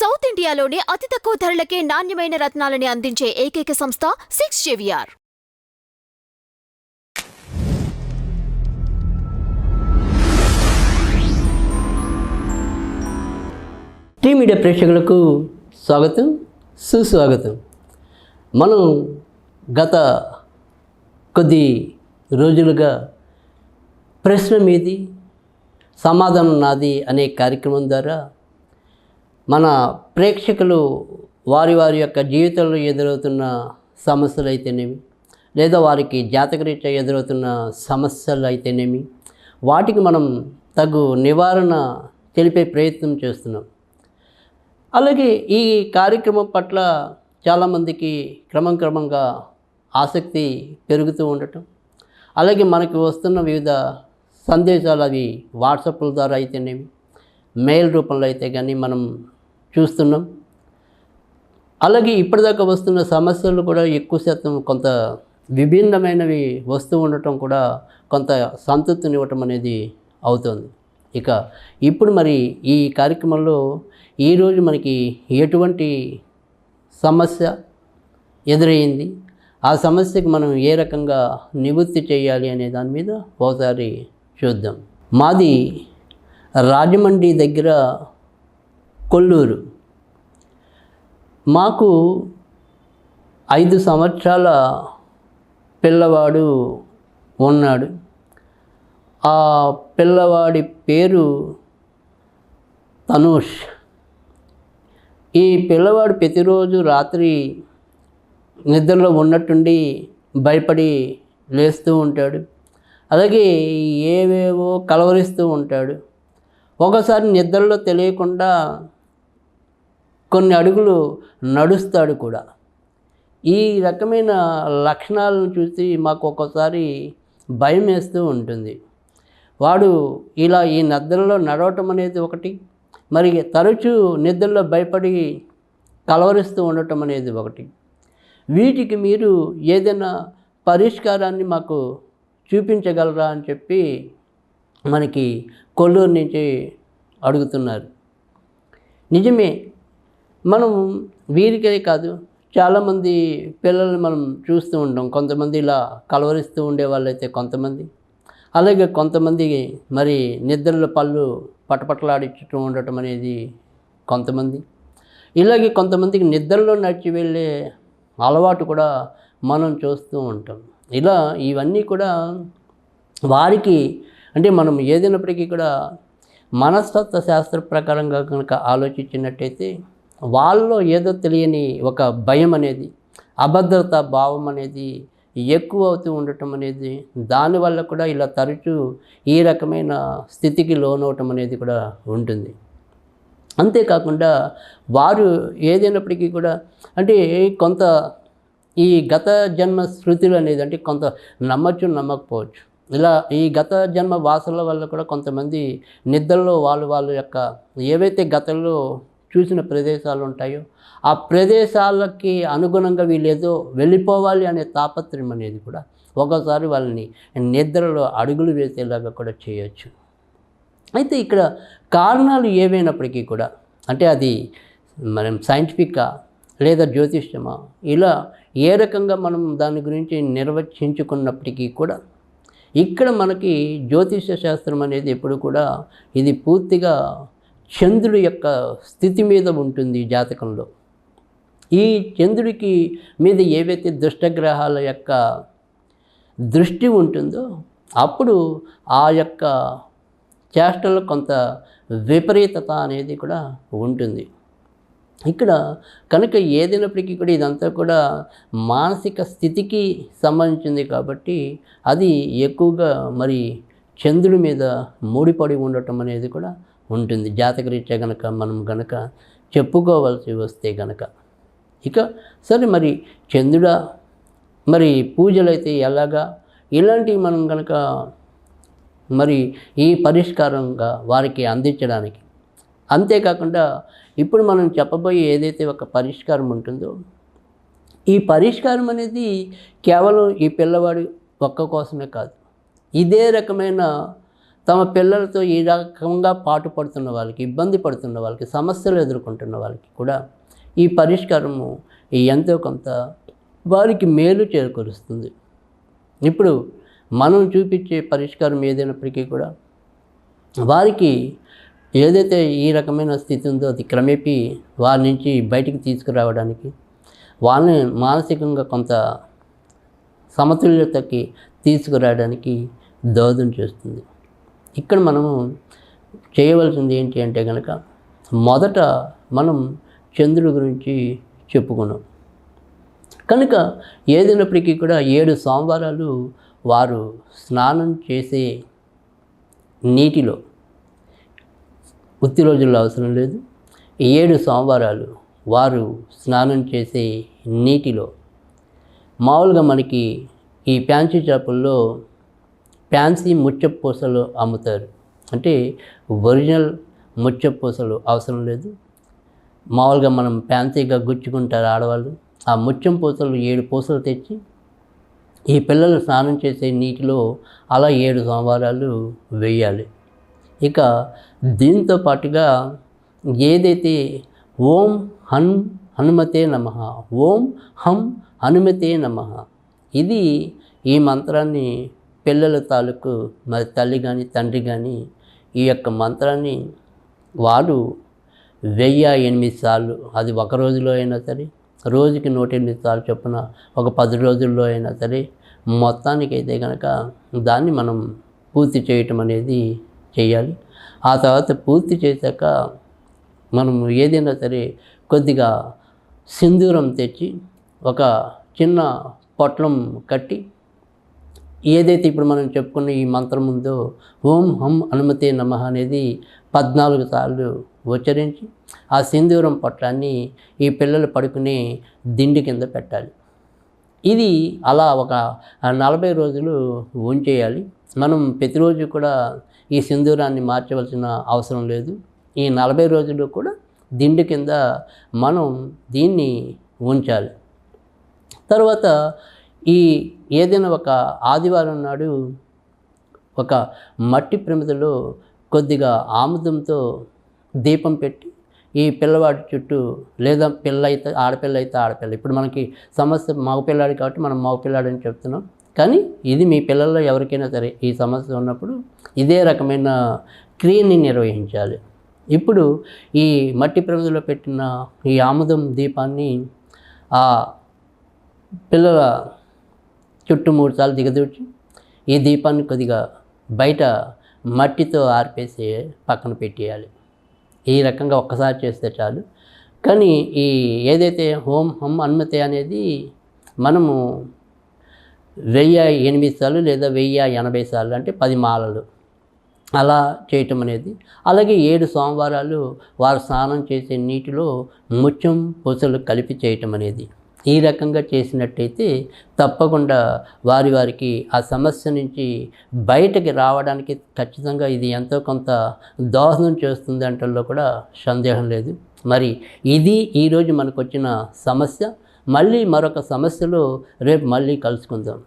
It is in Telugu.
సౌత్ ఇండియాలోనే అతి తక్కువ ధరలకే నాణ్యమైన రత్నాలని అందించే ఏకైక సంస్థ 6JVR. టీ మీడియా ప్రేక్షకులకు స్వాగతం, సుస్వాగతం. మనం గత కొద్ది రోజులుగా ప్రశ్న మీది సమాధానం నాది అనే కార్యక్రమం ద్వారా మన ప్రేక్షకులు వారి యొక్క జీవితంలో ఎదురవుతున్న సమస్యలు అయితేనేమి, లేదా వారికి జాతకరీత్యా ఎదురవుతున్న సమస్యలు అయితేనేమి, వాటికి మనం తగు నివారణ తెలిపే ప్రయత్నం చేస్తున్నాం. అలాగే ఈ కార్యక్రమం పట్ల చాలామందికి క్రమంగా ఆసక్తి పెరుగుతూ ఉండటం, అలాగే మనకి వస్తున్న వివిధ సందేశాలు అవి వాట్సాప్ల ద్వారా అయితేనేమి, మెయిల్ రూపంలో అయితే కానీ మనం చూస్తున్నాం. అలాగే ఇప్పటిదాకా వస్తున్న సమస్యలు కూడా ఎక్కువ శాతం కొంత విభిన్నమైనవి వస్తూ ఉండటం కూడా కొంత సంతృప్తినివ్వటం అనేది అవుతుంది. ఇక ఇప్పుడు మరి ఈ కార్యక్రమంలో ఈరోజు మనకి ఎటువంటి సమస్య ఎదురయ్యింది, ఆ సమస్యకు మనం ఏ రకంగా నివృత్తి చేయాలి అనే దాని మీద ఒకసారి చూద్దాం. మాది రాజమండ్రి దగ్గర కొల్లూరు. మాకు 5 సంవత్సరాల పిల్లవాడు ఉన్నాడు. ఆ పిల్లవాడి పేరు తనూష్. ఈ పిల్లవాడు ప్రతిరోజు రాత్రి నిద్రలో ఉన్నట్టుండి భయపడి లేస్తూ ఉంటాడు. అలాగే ఏవేవో కలవరిస్తూ ఉంటాడు. ఒకసారి నిద్రలో తెలియకుండా కొన్ని అడుగులు నడుస్తాడు కూడా. ఈ రకమైన లక్షణాలను చూసి మాకు ఒక్కోసారి భయం వేస్తూ ఉంటుంది. వాడు ఇలా ఈ నిద్రలో నడవటం అనేది ఒకటి, మరి తరచూ నిద్రలో భయపడి కలవరిస్తూ ఉండటం అనేది ఒకటి. వీటికి మీరు ఏదైనా పరిష్కారాన్ని మాకు చూపించగలరా అని చెప్పి మనకి కొల్లూరు నుంచి అడుగుతున్నారు. నిజమే, మనం వీరికే కాదు చాలామంది పిల్లల్ని మనం చూస్తూ ఉంటాం. కొంతమంది ఇలా కలవరిస్తూ ఉండే వాళ్ళైతే కొంతమంది, అలాగే కొంతమంది మరి నిద్రలో పళ్ళు పటపటలాడించడం ఉండటం అనేది కొంతమంది, ఇలాగే కొంతమందికి నిద్రలో నడిచి వెళ్ళే అలవాటు కూడా మనం చూస్తూ ఉంటాం. ఇలా ఇవన్నీ కూడా వారికి అంటే మనం ఏదైనప్పటికీ కూడా మనస్తత్వ శాస్త్ర ప్రకారంగా కనుక ఆలోచించినట్టయితే వాళ్ళలో ఏదో తెలియని ఒక భయం అనేది, అభద్రతా భావం అనేది ఎక్కువ అవుతూ ఉండటం అనేది, దానివల్ల కూడా ఇలా తరచూ ఈ రకమైన స్థితికి లోనవటం అనేది కూడా ఉంటుంది. అంతేకాకుండా వారు ఏదైనప్పటికీ కూడా అంటే కొంత ఈ గత జన్మ స్మృతులు అనేది అంటే కొంత నమ్మచ్చు నమ్మకపోవచ్చు. ఇలా ఈ గత జన్మ వాసనల వల్ల కూడా కొంతమంది నిద్రలో వాళ్ళ యొక్క ఏవైతే గతంలో చూసిన ప్రదేశాలు ఉంటాయో ఆ ప్రదేశాలకి అనుగుణంగా వీళ్ళేదో వెళ్ళిపోవాలి అనే తాపత్రయం అనేది కూడా ఒకసారి వాళ్ళని నిద్రలో అడుగులు వేసేలాగా కూడా చేయొచ్చు. అయితే ఇక్కడ కారణాలు ఏవైనప్పటికీ కూడా అంటే అది మనం సైంటిఫిక్గా లేదా జ్యోతిష్యమా ఇలా ఏ రకంగా మనం దాని గురించి నిర్వచించుకున్నప్పటికీ కూడా ఇక్కడ మనకి జ్యోతిష శాస్త్రం అనేది ఎప్పుడు కూడా ఇది పూర్తిగా చంద్రుడి యొక్క స్థితి మీద ఉంటుంది జాతకంలో. ఈ చంద్రుడికి మీద ఏవైతే దుష్టగ్రహాల యొక్క దృష్టి ఉంటుందో అప్పుడు ఆ యొక్క చేష్టలో కొంత విపరీతత అనేది కూడా ఉంటుంది. ఇక్కడ కనుక ఏదైనప్పటికీ కూడా ఇదంతా కూడా మానసిక స్థితికి సంబంధించింది కాబట్టి అది ఎక్కువగా మరి చంద్రుడి మీద ముడిపడి ఉండటం అనేది కూడా ఉంటుంది జాతకరీత్యా కనుక మనం కనుక చెప్పుకోవాల్సి వస్తే కనుక. ఇక సరే, మరి చంద్రుడా మరి పూజలైతే ఎలాగా ఇలాంటివి మనం కనుక మరి ఈ పరిష్కారంగా వారికి అందించడానికి, అంతేకాకుండా ఇప్పుడు మనం చెప్పబోయే ఏదైతే ఒక పరిష్కారం ఉంటుందో ఈ పరిష్కారం అనేది కేవలం ఈ పిల్లవాడి ఒక్క కోసమే కాదు, ఇదే రకమైన తమ పిల్లలతో ఈ రకంగా పాటుపడుతున్న వాళ్ళకి, ఇబ్బంది పడుతున్న వాళ్ళకి, సమస్యలు ఎదుర్కొంటున్న వాళ్ళకి కూడా ఈ పరిష్కారము ఎంతో కొంత వారికి మేలు చేకూరుస్తుంది. ఇప్పుడు మనం చూపించే పరిష్కారం ఏదైనప్పటికీ కూడా వారికి ఏదైతే ఈ రకమైన స్థితి ఉందో అది క్రమేపీ వారి నుంచి బయటికి తీసుకురావడానికి, వాళ్ళని మానసికంగా కొంత సమతుల్యతకి తీసుకురావడానికి దోహదం చేస్తుంది. ఇక్కడ మనము చేయవలసింది ఏంటి అంటే కనుక, మొదట మనం చంద్రుడి గురించి చెప్పుకున్నాం కనుక ఏదైనప్పటికీ కూడా 7 సోమవారాలు వారు స్నానం చేసే నీటిలో, ఉత్తి రోజుల్లో అవసరం లేదు, 7 సోమవారాలు వారు స్నానం చేసే నీటిలో మామూలుగా మనకి ఈ ఫ్యాన్సీ షాపుల్లో ఫ్యాన్సీ ముత్యపు పూసలు అమ్ముతారు. అంటే ఒరిజినల్ ముత్యపు పూసలు అవసరం లేదు, మామూలుగా మనం ఫ్యాన్సీగా గుచ్చుకుంటారు ఆడవాళ్ళు. ఆ ముత్యం పూసలు 7 పూసలు తెచ్చి ఈ పిల్లలు స్నానం చేసే నీటిలో అలా 7 సోమవారాలు వేయాలి. ఇక దీంతో పాటుగా ఏదైతే ఓం హనుమతే నమః, ఓం హం హనుమతే నమః, ఇది ఈ మంత్రాన్ని పిల్లల తాలూకు మరి తల్లి కానీ తండ్రి కానీ ఈ యొక్క మంత్రాన్ని వారు 1008 సార్లు, అది ఒక రోజులో అయినా సరే, రోజుకి 108 సార్లు చొప్పున ఒక 10 రోజుల్లో అయినా సరే, మొత్తానికైతే కనుక దాన్ని మనం పూర్తి చేయటం అనేది చేయాలి. ఆ తర్వాత పూర్తి చేశాక మనం ఏదైనా సరే కొద్దిగా సింధూరం తెచ్చి ఒక చిన్న పొట్లం కట్టి, ఏదైతే ఇప్పుడు మనం చెప్పుకున్న ఈ మంత్రం ఉందో ఓం హం హనుమతే నమః అనేది 14 సార్లు ఉచ్చరించి ఆ సింధూరం పొట్లాన్ని ఈ పిల్లలు పడుకునే దిండి కింద పెట్టాలి. ఇది అలా ఒక 40 రోజులు ఉంచేయాలి. మనం ప్రతిరోజు కూడా ఈ సింధూరాన్ని మార్చవలసిన అవసరం లేదు. ఈ 40 రోజులు కూడా దిండి కింద మనం దీన్ని ఉంచాలి. తర్వాత ఈ ఏదైనా ఒక ఆదివారం నాడు ఒక మట్టి ప్రమిదలో కొద్దిగా ఆముదంతో దీపం పెట్టి ఈ పిల్లవాడి చుట్టూ, లేదా ఆడపిల్ల అయితే ఆడపిల్ల, ఇప్పుడు మనకి సమస్య మగపిల్లాడు కాబట్టి మనం మగపిల్లాడని చెప్తున్నాం, కానీ ఇది మీ పిల్లల్లో ఎవరికైనా సరే ఈ సమస్య ఉన్నప్పుడు ఇదే రకమైన క్రియని నిర్వహించాలి. ఇప్పుడు ఈ మట్టి ప్రమిదలో పెట్టిన ఈ ఆముదం దీపాన్ని ఆ పిల్లల చుట్టూ 3 సార్లు దిగదూర్చి ఈ దీపాన్ని కొద్దిగా బయట మట్టితో ఆర్పేసి పక్కన పెట్టేయాలి. ఈ రకంగా ఒక్కసారి చేస్తే చాలు. కానీ ఈ ఏదైతే ఓం హం హనుమతే అనేది మనము 1008 సార్లు లేదా 1080 సార్లు, అంటే 10 మాలలు అలా చేయటం అనేది. అలాగే 7 సోమవారాలు వారు స్నానం చేసే నీటిలో ముత్యం పూసలు కలిపి చేయటం అనేది. ఈ రకంగా చేసినట్టయితే తప్పకుండా వారికి ఆ సమస్య నుంచి బయటకి రావడానికి ఖచ్చితంగా ఇది ఎంతో కొంత దోహదం చేస్తుంది అంటల్లో కూడా సందేహం లేదు. మరి ఇది ఈరోజు మనకు వచ్చిన సమస్య. మళ్ళీ మరొక సమస్యలో రేపు మళ్ళీ కలుసుకుందాం.